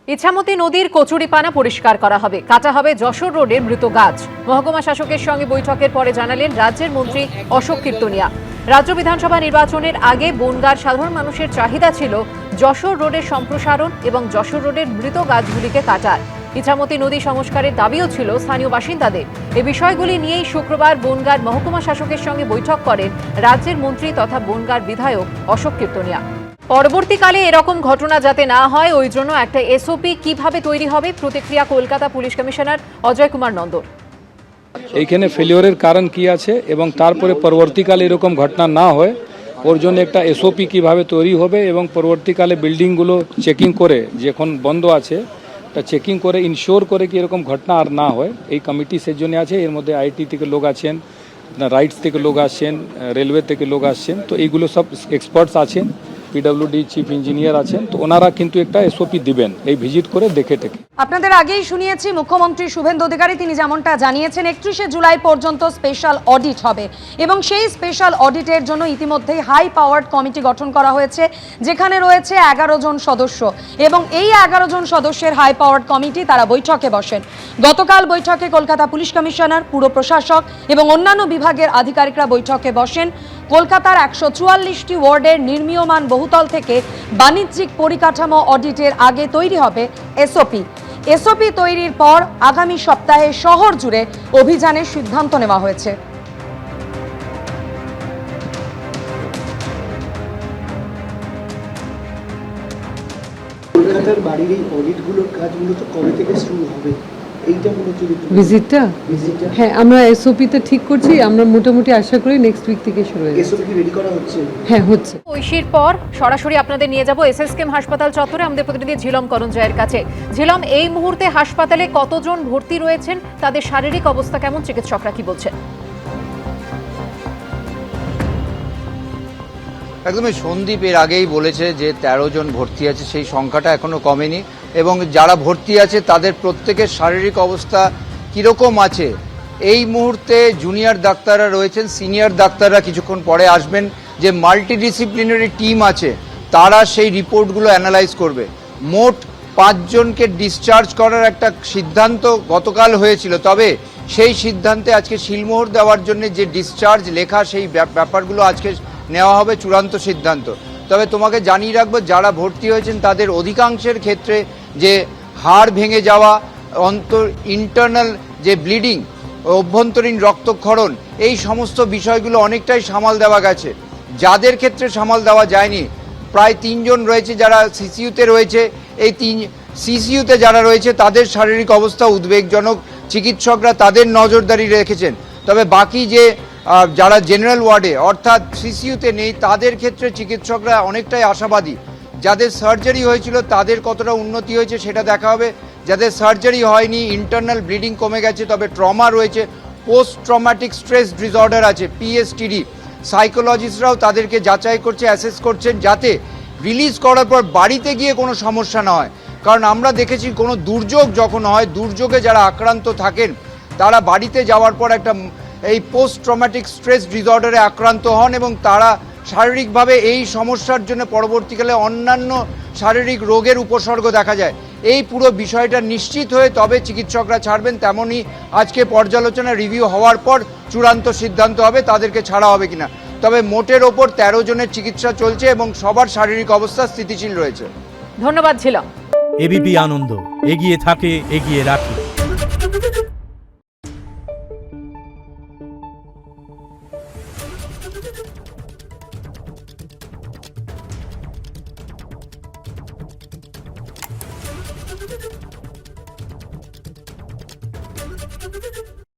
ইছামতি নদীর কচুরিপানা পরিষ্কার করা হবে, কাটা হবে যশোর রোডের মৃত গাছ। মহকুমা শাসকের সঙ্গে বৈঠকের পরে জানালেন রাজ্যের মন্ত্রী অশোক কীর্তনিয়া। রাজ্য বিধানসভা নির্বাচনের আগে বনগাঁর সাধারণ মানুষের চাহিদা ছিল যশোর রোডের সম্প্রসারণ এবং যশোর রোডের মৃত গাছগুলিকে কাটার। ইছামতি নদী সংস্কারের দাবিও ছিল স্থানীয় বাসিন্দাদের। এই বিষয়গুলি নিয়েই শুক্রবার বনগাঁর মহকুমা শাসকের সঙ্গে বৈঠক করেন রাজ্যের মন্ত্রী তথা বনগাঁর বিধায়ক অশোক কীর্তনিয়া। পরবর্তীকালে এরকম ঘটনা যাতে না হয় ওই জন্য একটা এসওপি কিভাবে তৈরি হবে, প্রতিক্রিয়া কলকাতা পুলিশ কমিশনার অজয় কুমার নন্দর। এইখানে ফেলিওরের কারণ কি আছে এবং তারপরে পরবর্তীকালে এরকম ঘটনা না হয় ওর জন্য একটা এসওপি কিভাবে তৈরি হবে এবং পরবর্তীকালে বিল্ডিংগুলো চেকিং করে যখন বন্ধ আছে তা চেকিং করে ইনশিওর করে কি এরকম ঘটনা আর না হয়, এই কমিটি সেজন্য আছে। এর মধ্যে আইটি থেকে লোক আছেন, রাইটস থেকে লোক আসছেন, রেলওয়ে থেকে লোক আসছেন, তো এইগুলো সব এক্সপার্টস আছেন, পিডব্লিউডি চিফ ইঞ্জিনিয়ার আছেন, তো ওনারা কিন্তু একটা এসওপি দিবেন এই ভিজিট করে দেখে টেকে। আপনাদের আগেই শুনিয়েছি মুখ্যমন্ত্রী শুভেন্দু অধিকারী তিনি যেমনটা জানিয়েছেন 31শে জুলাই পর্যন্ত স্পেশাল অডিট হবে এবং সেই স্পেশাল অডিটের জন্য ইতিমধ্যেই হাই পাওয়ার্ড কমিটি গঠন করা হয়েছে, যেখানে রয়েছে 11 জন সদস্য এবং এই 11 জন সদস্যের হাই পাওয়ার্ড কমিটি তারা বৈঠকে বসেন। গতকাল বৈঠকে কলকাতা পুলিশ কমিশনার, পুর প্রশাসক এবং অন্যান্য বিভাগের আধিকারিকরা বৈঠকে বসেন। কলকাতার 144টি ওয়ার্ডের নির্মীয়মান বহুতল থেকে বাণিজ্যিক পরিকাঠামো অডিটের আগে তৈরি হবে এসওপি তৈরির পর আগামী সপ্তাহে শহর জুড়ে অভিযানের সিদ্ধান্ত নেওয়া হয়েছে। কলকাতার বাড়ির এই অডিটগুলোর কাজগুলো তো কবে থেকে শুরু হবে? ভিজিটটা হ্যাঁ আমরা এসওপিতে ঠিক করছি, আমরা মোটামুটি আশা করি নেক্সট উইক থেকে শুরু হয়ে যাবে। এসওপি কি রেডি করা হচ্ছে? হ্যাঁ হচ্ছে। ঐশীর পর সরাসরি আপনাদের নিয়ে যাব এসএসকেএম হাসপাতাল চত্বরে আমাদের প্রতিনিধি ঝিলম করঞ্জয়ের কাছে। ঝিলম, এই মুহূর্তে হাসপাতালে কতজন ভর্তি রয়েছেন, তাদের শারীরিক অবস্থা কেমন, চিকিৎসকরা কি বলছেন? একদমই সন্দীপ এর আগেই বলেছে যে 13 জন ভর্তি আছে, সেই সংখ্যাটা এখনো কমেনি এবং যারা ভর্তি আছে তাদের প্রত্যেকের শারীরিক অবস্থা কিরকম আছে এই মুহূর্তে জুনিয়র ডাক্তাররা রয়েছেন, সিনিয়র ডাক্তাররা কিছুক্ষণ পরে আসবেন। যে মাল্টিডিসিপ্লিনারি টিম আছে তারা সেই রিপোর্টগুলো অ্যানালাইজ করবে। মোট 5 জনকে ডিসচার্জ করার একটা সিদ্ধান্ত গতকাল হয়েছিল, তবে সেই সিদ্ধান্তে আজকে শিলমোহর দেওয়ার জন্য যে ডিসচার্জ লেখা সেই ব্যাপারগুলো আজকে নেওয়া হবে চূড়ান্ত সিদ্ধান্ত। তবে তোমাকে জানিয়ে রাখবো যারা ভর্তি হয়েছেন তাদের অধিকাংশের ক্ষেত্রে যে হাড় ভেঙে যাওয়া, ইন্টারনাল যে ব্লিডিং, অভ্যন্তরীণ রক্তক্ষরণ, এই সমস্ত বিষয়গুলো অনেকটাই সামাল দেওয়া গেছে। যাদের ক্ষেত্রে সামাল দেওয়া যায়নি প্রায় 3 জন রয়েছে যারা সিসিইউতে রয়েছে। এই সিসিইউতে যারা রয়েছে তাদের শারীরিক অবস্থা উদ্বেগজনক, চিকিৎসকরা তাদের নজরদারি রেখেছেন। তবে বাকি যে যারা জেনারেল ওয়ার্ডে অর্থাৎ সিসিইউতে নেই তাদের ক্ষেত্রে চিকিৎসকরা অনেকটাই আশাবাদী। যাদের সার্জারি হয়েছিল তাদের কতটা উন্নতি হয়েছে সেটা দেখা হবে। যাদের সার্জারি হয়নি, ইন্টারনাল ব্লিডিং কমে গেছে, তবে ট্রমা রয়েছে, পোস্ট ট্রমাটিক স্ট্রেস ডিসঅর্ডার আছে, পিএসটিডি, সাইকোলজিস্টরাও তাদেরকে যাচাই করছে, অ্যাসেস করছেন যাতে রিলিজ করার পর বাড়িতে গিয়ে কোনো সমস্যা না হয়। কারণ আমরা দেখেছি কোনো দুর্যোগ যখন হয়, দুর্যোগে যারা আক্রান্ত থাকেন তারা বাড়িতে যাওয়ার পর একটা এই পোস্ট ট্রমাটিক স্ট্রেস ডিসঅর্ডারে আক্রান্ত হন এবং তারা শারীরিকভাবে এই সমস্যার জন্য পরবর্তীকালে অন্যান্য শারীরিক রোগের উপসর্গ দেখা যায়। এই পুরো বিষয়টা নিশ্চিত হয়ে তবে চিকিৎসকরা ছাড়বেন। তেমনই আজকে পর্যালোচনা রিভিউ হওয়ার পর চূড়ান্ত সিদ্ধান্ত হবে তাদেরকে ছাড়া হবে কিনা। তবে মোটের ওপর 13 জনের চিকিৎসা চলছে এবং সবার শারীরিক অবস্থা স্থিতিশীল রয়েছে। ধন্যবাদ ঝিলম। এবিপি আনন্দ, এগিয়ে থাকে, এগিয়ে রাখে।